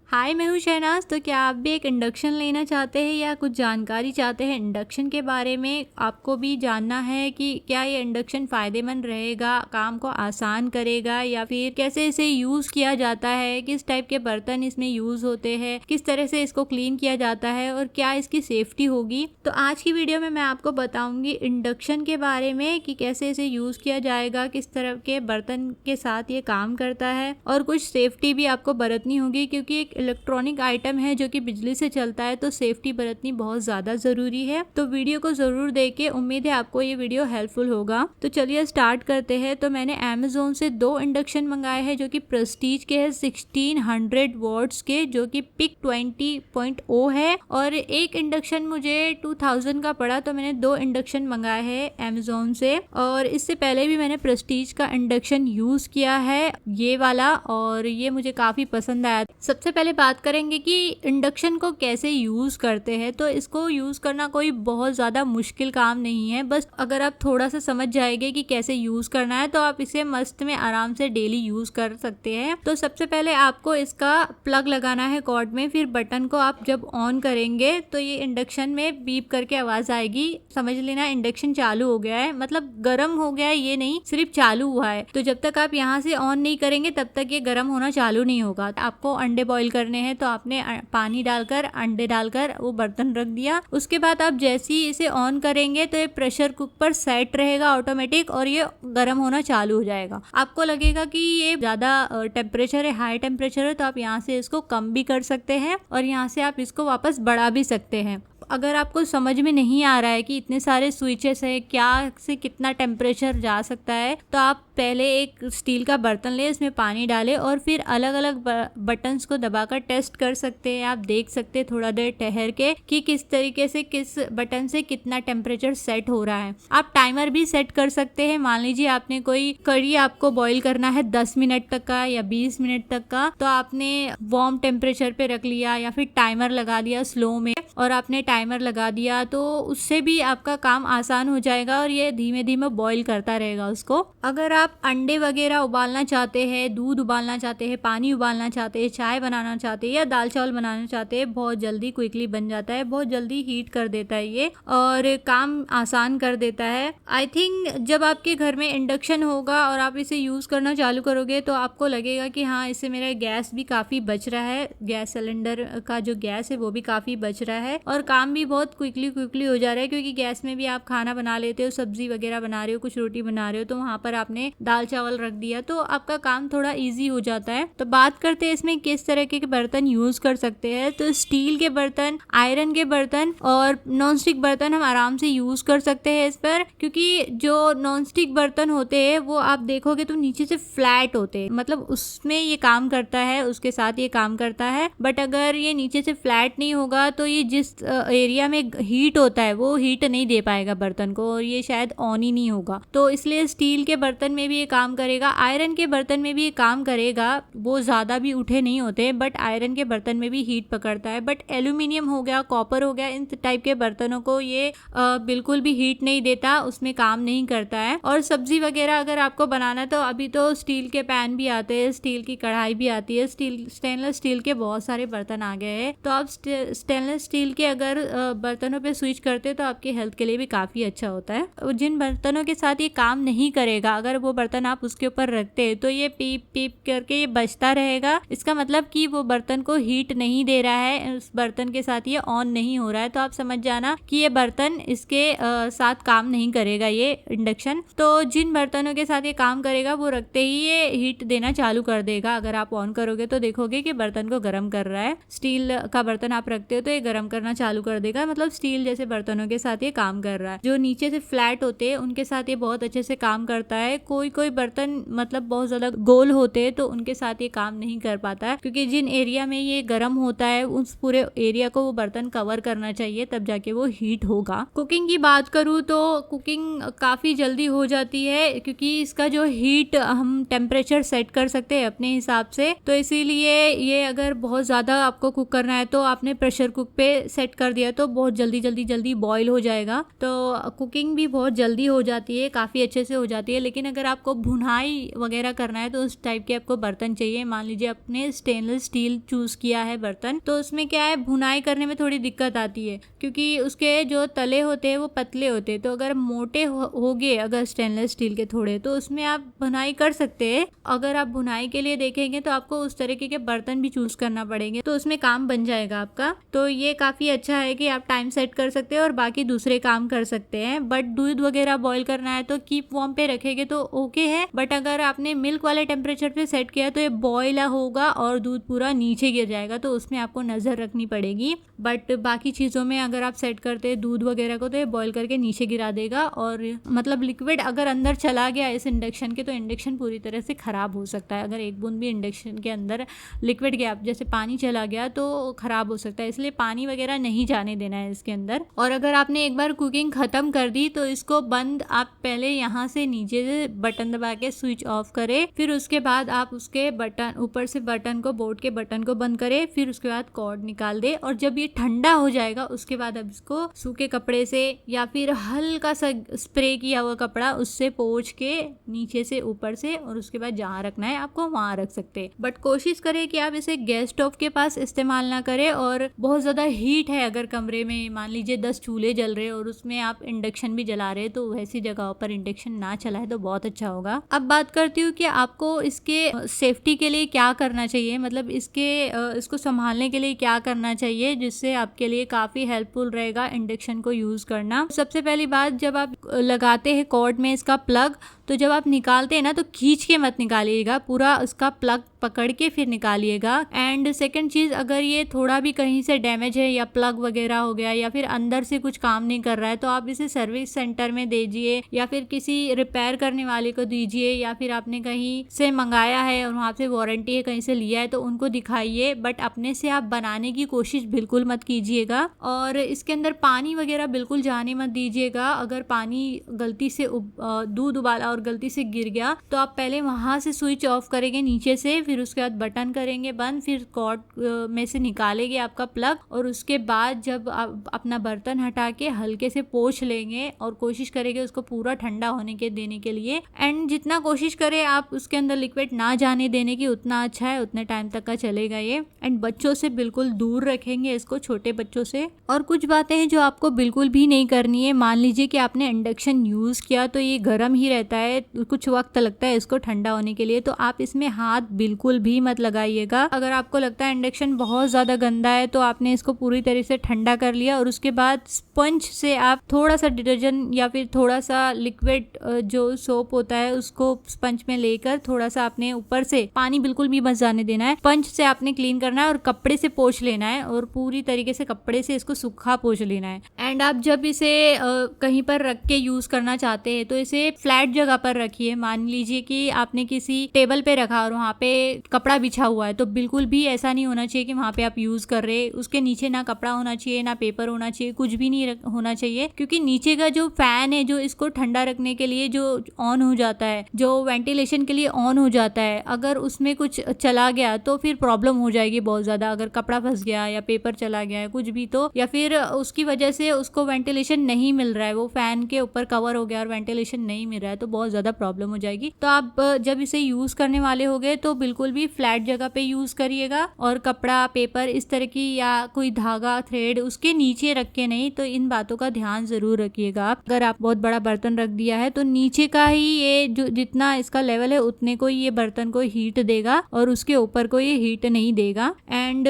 हाय, मैं हूँ शहनाज। तो क्या आप भी एक इंडक्शन लेना चाहते हैं या कुछ जानकारी चाहते हैं इंडक्शन के बारे में? आपको भी जानना है कि क्या ये इंडक्शन फ़ायदेमंद रहेगा, काम को आसान करेगा या फिर कैसे इसे यूज़ किया जाता है, किस टाइप के बर्तन इसमें यूज़ होते हैं, किस तरह से इसको क्लीन किया जाता है और क्या इसकी सेफ्टी होगी। तो आज की वीडियो में मैं आपको बताऊँगी इंडक्शन के बारे में कि कैसे इसे यूज़ किया जाएगा, किस तरह के बर्तन के साथ ये काम करता है और कुछ सेफ्टी भी आपको बरतनी होगी क्योंकि एक इलेक्ट्रॉनिक आइटम है जो कि बिजली से चलता है, तो सेफ्टी बरतनी बहुत ज़्यादा ज़रूरी है। तो वीडियो को ज़रूर देखिए, उम्मीद है आपको ये वीडियो हेल्पफुल होगा। तो चलिए स्टार्ट करते हैं। तो मैंने अमेज़ॉन से 2 इंडक्शन मंगाए हैं जो कि प्रेस्टीज के हैं 1600 वॉट्स के, जो कि पिक 20.0 है, और एक इंडक्शन मुझे 2000 का पड़ा। तो मैंने 2 इंडक्शन मंगाए हैं अमेज़ॉन से, और इससे पहले भी मैंने प्रेस्टीज का इंडक्शन यूज़ किया है, ये वाला, और ये मुझे काफ़ी पसंद आया। सबसे पहले बात करेंगे कि इंडक्शन को कैसे यूज़ करते हैं। तो इसको यूज़ करना कोई बहुत ज़्यादा मुश्किल काम नहीं है, बस अगर आप थोड़ा सा समझ जाएंगे कि कैसे यूज़ करना है तो आप इसे मस्त में आराम से डेली यूज़ कर सकते हैं। तो सबसे पहले आपको इसका प्लग लगाना है कॉर्ड में, फिर बटन को आप जब ऑन करेंगे तो ये इंडक्शन में बीप करके आवाज़ आएगी। समझ लेना इंडक्शन चालू हो गया है, मतलब गर्म हो गया है ये नहीं, सिर्फ चालू हुआ है। तो जब तक आप यहाँ से ऑन नहीं करेंगे तब तक ये गर्म होना चालू नहीं होगा। आपको अंडे बॉईल करने हैं तो आपने पानी डालकर अंडे डालकर वो बर्तन रख दिया। उसके बाद आप जैसे ही इसे ऑन करेंगे तो ये प्रेशर कुकर सेट रहेगा ऑटोमेटिक और ये गर्म होना चालू हो जाएगा। आपको लगेगा कि ये ज्यादा टेम्परेचर है, हाई टेम्परेचर है, तो आप यहाँ से इसको कम भी कर सकते हैं और यहाँ से आप इसको वापस बढ़ा भी सकते हैं। अगर आपको समझ में नहीं आ रहा है कि इतने सारे स्विचेस है, क्या से कितना टेम्परेचर जा सकता है, तो आप पहले एक स्टील का बर्तन ले, इसमें पानी डालें और फिर अलग अलग बटन्स को दबाकर टेस्ट कर सकते हैं। आप देख सकते हैं थोड़ा देर ठहर के कि किस तरीके से किस बटन से कितना टेम्परेचर सेट हो रहा है। आप टाइमर भी सेट कर सकते हैं। मान लीजिए आपने कोई कड़ी आपको बॉईल करना है 10 मिनट तक का या 20 मिनट तक का, तो आपने वार्म टेम्परेचर पे रख लिया या फिर टाइमर लगा दिया स्लो में और आपने टाइमर लगा दिया, तो उससे भी आपका काम आसान हो जाएगा और ये धीमे धीमे बॉईल करता रहेगा उसको। अगर आप अंडे वगैरह उबालना चाहते हैं, दूध उबालना चाहते हैं, पानी उबालना चाहते हैं, चाय बनाना चाहते हैं या दाल चावल बनाना चाहते हैं, बहुत जल्दी क्विकली बन जाता है, बहुत जल्दी हीट कर देता है ये और काम आसान कर देता है। आई थिंक जब आपके घर में इंडक्शन होगा और आप इसे यूज करना चालू करोगे तो आपको लगेगा कि हाँ, इससे मेरा गैस भी काफी बच रहा है, गैस सिलेंडर का जो गैस है वो भी काफी बच रहा है और काम भी बहुत क्विकली हो जा रहा है, क्योंकि गैस में भी आप खाना बना लेते हो, सब्जी वगैरह बना रहे हो, कुछ रोटी बना रहे हो, तो वहां पर आपने दाल चावल रख दिया तो आपका काम थोड़ा इजी हो जाता है। तो बात करते हैं इसमें किस तरह के बर्तन यूज कर सकते हैं। तो स्टील के बर्तन, आयरन के बर्तन और नॉन स्टिक बर्तन हम आराम से यूज कर सकते हैं इस पर, क्योंकि जो नॉन स्टिक बर्तन होते हैं वो आप देखोगे तो नीचे से फ्लैट होते हैं, मतलब उसमें ये काम करता है, उसके साथ ये काम करता है। बट अगर ये नीचे से फ्लैट नहीं होगा तो ये जिस एरिया में हीट होता है वो हीट नहीं दे पाएगा बर्तन को और ये शायद ऑन ही नहीं होगा। तो इसलिए स्टील के बर्तन में भी ये काम करेगा, आयरन के बर्तन में भी ये काम करेगा। वो ज्यादा भी उठे नहीं होते बट आयरन के बर्तन में भी हीट पकड़ता है। बट एल्यूमिनियम हो गया, कॉपर हो गया, इन टाइप के बर्तनों को ये बिल्कुल भी हीट नहीं देता, उसमें काम नहीं करता है। और सब्जी वगैरह अगर आपको बनाना है तो अभी तो स्टील के पैन भी आते हैं, स्टील की कढ़ाई भी आती है, स्टेनलेस स्टील के बहुत सारे बर्तन आ गए हैं। तो आप स्टेनलेस स्टील के अगर बर्तनों पे स्विच करते तो आपके हेल्थ के लिए भी काफी अच्छा होता है। जिन बर्तनों के साथ ये काम नहीं करेगा, अगर वो बर्तन आप उसके ऊपर रखते हैं तो ये पीप पीप करके ये बजता रहेगा, इसका मतलब कि वो बर्तन को हीट नहीं दे रहा है, उस बर्तन के साथ ये ऑन नहीं हो रहा है। तो आप समझ जाना कि ये बर्तन इसके साथ काम नहीं करेगा ये इंडक्शन। तो जिन बर्तनों के साथ ये काम करेगा वो रखते ही ये हीट देना चालू कर देगा। अगर आप ऑन करोगे तो देखोगे कि बर्तन को गर्म कर रहा है। स्टील का बर्तन आप रखते हो तो ये गर्म करना चालू कर देगा, मतलब स्टील जैसे बर्तनों के साथ ये काम कर रहा है। जो नीचे से फ्लैट होते हैं उनके साथ ये बहुत अच्छे से काम करता है। कोई कोई बर्तन मतलब बहुत ज्यादा गोल होते हैं तो उनके साथ ये काम नहीं कर पाता है, क्योंकि जिन एरिया में ये गर्म होता है उस पूरे एरिया को वो बर्तन कवर करना चाहिए, तब जाके वो हीट होगा। कुकिंग की बात करूँ तो कुकिंग काफी जल्दी हो जाती है, क्योंकि इसका जो हीट हम टेम्परेचर सेट कर सकते हैं अपने हिसाब से। तो इसीलिए ये अगर बहुत ज्यादा आपको कुक करना है तो आपने प्रेशर कुक पे सेट कर दिया तो बहुत जल्दी बॉईल हो जाएगा, तो कुकिंग भी बहुत जल्दी हो जाती है, काफ़ी अच्छे से हो जाती है। लेकिन अगर आपको भुनाई वगैरह करना है तो उस टाइप के आपको बर्तन चाहिए। मान लीजिए आपने स्टेनलेस स्टील चूज़ किया है बर्तन, तो उसमें क्या है, भुनाई करने में थोड़ी दिक्कत आती है क्योंकि उसके जो तले होते हैं वो पतले होते हैं। तो अगर मोटे होगे अगर स्टेनलेस स्टील के थोड़े, तो उसमें आप भुनाई कर सकते हैं। अगर आप भुनाई के लिए देखेंगे तो आपको उस तरीके के बर्तन भी चूज करना पड़ेंगे, तो उसमें काम बन जाएगा आपका। तो ये काफ़ी अच्छा है कि आप टाइम सेट कर सकते हैं और बाकी दूसरे काम कर सकते हैं। बट दूध वगैरह बॉईल करना है तो कीप वार्म पे रखेंगे तो ओके है, बट अगर आपने मिल्क वाले टेम्परेचर पे सेट किया तो ये बॉयल होगा और दूध पूरा नीचे गिर जाएगा, तो उसमें आपको नज़र रखनी पड़ेगी। बट बाकी चीज़ों में अगर आप सेट करते हैं दूध वगैरह को तो ये बॉईल करके नीचे गिरा देगा, और मतलब लिक्विड अगर अंदर चला गया इस इंडक्शन के तो इंडक्शन पूरी तरह से ख़राब हो सकता है। अगर एक बूंद भी इंडक्शन के अंदर लिक्विड गया, जैसे पानी चला गया, तो ख़राब हो सकता है। इसलिए पानी वगैरह नहीं जाने देना है इसके अंदर। और अगर आपने एक बार कुकिंग ख़त्म कर दी तो इसको बंद, आप पहले यहाँ से नीचे से बटन दबा के स्विच ऑफ करें, फिर उसके बाद आप उसके बटन ऊपर से बटन को, बोर्ड के बटन को बंद करें, फिर उसके बाद कॉर्ड निकाल दे। और जब ये ठंडा हो जाएगा उसके बाद अब इसको सूखे कपड़े से या फिर हल्का सा स्प्रे किया हुआ कपड़ा उससे पोंछ के नीचे से ऊपर से, और उसके बाद जहाँ रखना है आपको वहाँ रख सकते हैं। बट कोशिश करें कि आप इसे गैस स्टोव के पास इस्तेमाल ना करें, और बहुत ज़्यादा हीट है अगर कमरे में, मान लीजिए 10 चूल्हे जल रहे हैं और उसमें आप इंडक्शन भी जला रहे हैं, तो वैसी जगहों पर इंडक्शन ना चलाए तो बहुत अच्छा होगा। अब बात करती हूँ कि आपको इसके सेफ्टी के लिए क्या करना चाहिए, मतलब इसको संभालने के लिए क्या करना चाहिए जिससे आपके लिए काफ़ी हेल्पफुल रहेगा इंडक्शन को यूज़ करना। सबसे पहली बात, जब आप लगाते हैं कॉर्ड में इसका प्लग, तो जब आप निकालते हैं ना तो खींच के मत निकालिएगा, पूरा उसका प्लग पकड़ के फिर निकालिएगा। एंड सेकंड चीज़, अगर ये थोड़ा भी कहीं से डैमेज है या प्लग वगैरह हो गया या फिर अंदर से कुछ काम नहीं कर रहा है, तो आप इसे सर्विस सेंटर में दीजिए या फिर किसी रिपेयर करने वाले को दीजिए, या फिर आपने कहीं से मंगाया है और वहाँ से वारंटी है, कहीं से लिया है तो उनको दिखाइए। बट अपने से आप बनाने की कोशिश बिल्कुल मत कीजिएगा, और इसके अंदर पानी वगैरह बिल्कुल जाने मत दीजिएगा। अगर पानी गलती से दूध उबाला और गलती से गिर गया तो आप पहले वहां से स्विच ऑफ करेंगे नीचे से, फिर उसके बाद बटन करेंगे बंद, फिर कॉर्ड में से निकालेंगे आपका प्लग, और उसके बाद जब आप अपना बर्तन हटा के हल्के से पोंछ लेंगे और कोशिश करेंगे उसको पूरा ठंडा होने के देने के लिए। एंड जितना कोशिश करें आप उसके अंदर लिक्विड ना जाने देने की उतना अच्छा है, उतने टाइम तक का चलेगा ये। एंड बच्चों से बिल्कुल दूर रखेंगे इसको, छोटे बच्चों से। और कुछ बातें हैं जो आपको बिल्कुल भी नहीं करनी है। मान लीजिए कि आपने इंडक्शन यूज किया तो ये गर्म ही रहता है, कुछ वक्त लगता है इसको ठंडा होने के लिए, तो आप इसमें हाथ बिल्कुल भी मत लगाइएगा। अगर आपको लगता है इंडक्शन बहुत ज़्यादा गंदा है तो आपने इसको पूरी तरह से ठंडा कर लिया और उसके बाद स्पंज से आप थोड़ा सा डिटर्जेंट या फिर थोड़ा सा लिक्विड जो सोप होता है उसको स्पंज में लेकर थोड़ा सा आपने ऊपर से, पानी बिल्कुल भी मत जाने देना है, स्पंज से आपने क्लीन करना है और कपड़े से पोंछ लेना है, और पूरी तरीके से कपड़े से इसको सूखा पोंछ लेना है। एंड आप जब इसे कहीं पर रख के यूज करना चाहते हैं तो इसे फ्लैट जगह पर रखिए। मान लीजिए कि आपने किसी टेबल पे रखा और वहाँ पे कपड़ा बिछा हुआ है, तो बिल्कुल भी ऐसा नहीं होना चाहिए कि वहाँ पे आप यूज कर रहे, उसके नीचे ना कपड़ा होना चाहिए ना पेपर होना चाहिए, कुछ भी नहीं होना चाहिए, क्योंकि नीचे का जो फैन है जो इसको ठंडा रखने के लिए जो ऑन हो जाता है, जो वेंटिलेशन के लिए ऑन हो जाता है, अगर उसमें कुछ चला गया तो फिर प्रॉब्लम हो जाएगी बहुत ज्यादा। अगर कपड़ा फंस गया या पेपर चला गया है कुछ भी, तो या फिर उसकी वजह से उसको वेंटिलेशन नहीं मिल रहा है, वो फैन के ऊपर कवर हो गया और वेंटिलेशन नहीं मिल रहा है, तो बहुत ज्यादा प्रॉब्लम हो जाएगी। तो आप जब इसे यूज करने वाले होगे तो बिल्कुल भी फ्लैट जगह पे यूज करिएगा, और कपड़ा, पेपर इस तरह की या कोई धागा, थ्रेड उसके नीचे रख के नहीं। तो इन बातों का ध्यान जरूर रखिएगा आप। अगर आप बहुत बड़ा बर्तन रख दिया है तो नीचे का ही ये जो जितना इसका लेवल है उतने को ये बर्तन को हीट देगा और उसके ऊपर को ये हीट नहीं देगा। एंड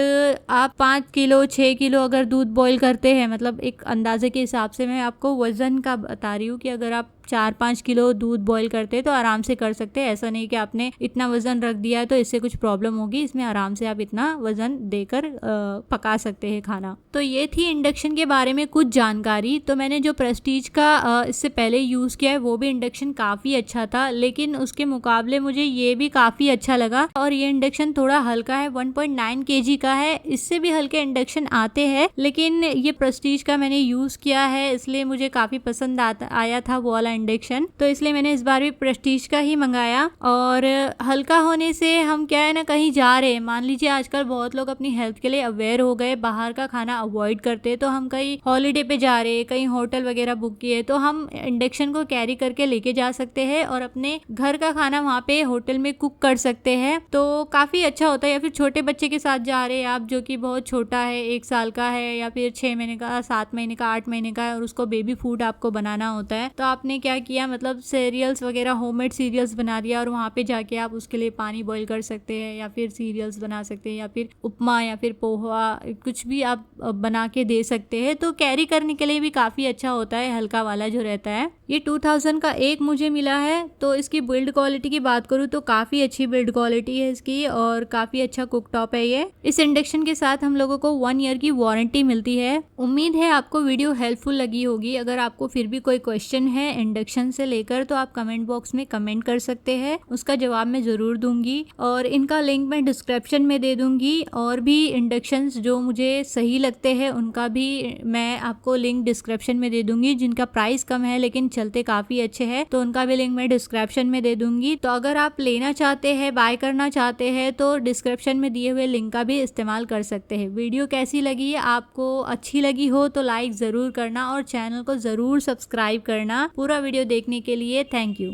आप 5 किलो 6 किलो अगर दूध बॉईल करते हैं, मतलब एक अंदाजे के हिसाब से मैं आपको वजन का बता रही हूँ कि अगर आप 4-5 किलो दूध बॉईल करते हैं तो आराम से कर सकते हैं। ऐसा नहीं कि आपने इतना वजन रख दिया है तो इससे कुछ प्रॉब्लम होगी, इसमें आराम से आप इतना वजन देकर पका सकते हैं खाना। तो ये थी इंडक्शन के बारे में कुछ जानकारी। तो मैंने जो प्रेस्टीज का इससे पहले यूज़ किया है वो भी इंडक्शन काफ़ी अच्छा था, लेकिन उसके मुकाबले मुझे ये भी काफ़ी अच्छा लगा। और ये इंडक्शन थोड़ा हल्का है, 1.9 kg का है। इससे भी हल्के इंडक्शन आते हैं, लेकिन ये प्रेस्टीज का मैंने यूज़ किया है इसलिए मुझे काफ़ी पसंद आया था वो वाला इंडक्शन, तो इसलिए मैंने इस बार भी प्रेस्टीज का ही मंगाया। और हल्का होने से हम क्या है ना, कहीं जा रहे हैं, मान लीजिए आजकल बहुत लोग अपनी हेल्थ के लिए अवेयर हो गए, बाहर का खाना अवॉइड करते हैं, तो हम कहीं हॉलीडे पे जा रहे हैं, कहीं होटल वगैरह बुक किए, तो हम इंडक्शन को कैरी करके लेके जा सकते हैं और अपने घर का खाना वहाँ पे होटल में कुक कर सकते हैं, तो काफ़ी अच्छा होता है। या फिर छोटे बच्चे के साथ जा रहे हैं आप, जो कि बहुत छोटा है, 1 साल का है या फिर 6 महीने का, 7 महीने का, 8 महीने का है, और उसको बेबी फूड आपको बनाना होता है, तो आपने क्या किया, मतलब सीरियल्स वगैरह, होममेड सीरियल्स बना दिया और वहाँ पे जाके आप उसके लिए पानी बॉईल कर सकते हैं या फिर सीरियल्स बना सकते हैं या फिर उपमा या फिर पोहा, कुछ भी आप बना के दे सकते हैं। तो कैरी करने के लिए भी काफ़ी अच्छा होता है, हल्का वाला जो रहता है। ये 2000 का एक मुझे मिला है। तो इसकी बिल्ड क्वालिटी की बात करूँ तो काफ़ी अच्छी बिल्ड क्वालिटी है इसकी और काफ़ी अच्छा कुकटॉप है ये। इस इंडक्शन के साथ हम लोगों को 1 ईयर की वारंटी मिलती है। उम्मीद है आपको वीडियो हेल्पफुल लगी होगी। अगर आपको फिर भी कोई क्वेश्चन है इंडक्शन से लेकर तो आप कमेंट बॉक्स में कमेंट कर सकते हैं, उसका जवाब मैं ज़रूर दूंगी और इनका लिंक मैं डिस्क्रिप्शन में दे दूंगी। और भी इंडक्शंस जो मुझे सही लगते हैं उनका भी मैं आपको लिंक डिस्क्रिप्शन में दे दूंगी, जिनका प्राइस कम है लेकिन चलते काफ़ी अच्छे हैं, तो उनका भी लिंक मैं डिस्क्रिप्शन में दे दूंगी। तो अगर आप लेना चाहते हैं, बाय करना चाहते हैं तो डिस्क्रिप्शन में दिए हुए लिंक का भी इस्तेमाल कर सकते हैं। वीडियो कैसी लगी, आपको अच्छी लगी हो तो लाइक ज़रूर करना और चैनल को ज़रूर सब्सक्राइब करना। पूरा वीडियो देखने के लिए थैंक यू।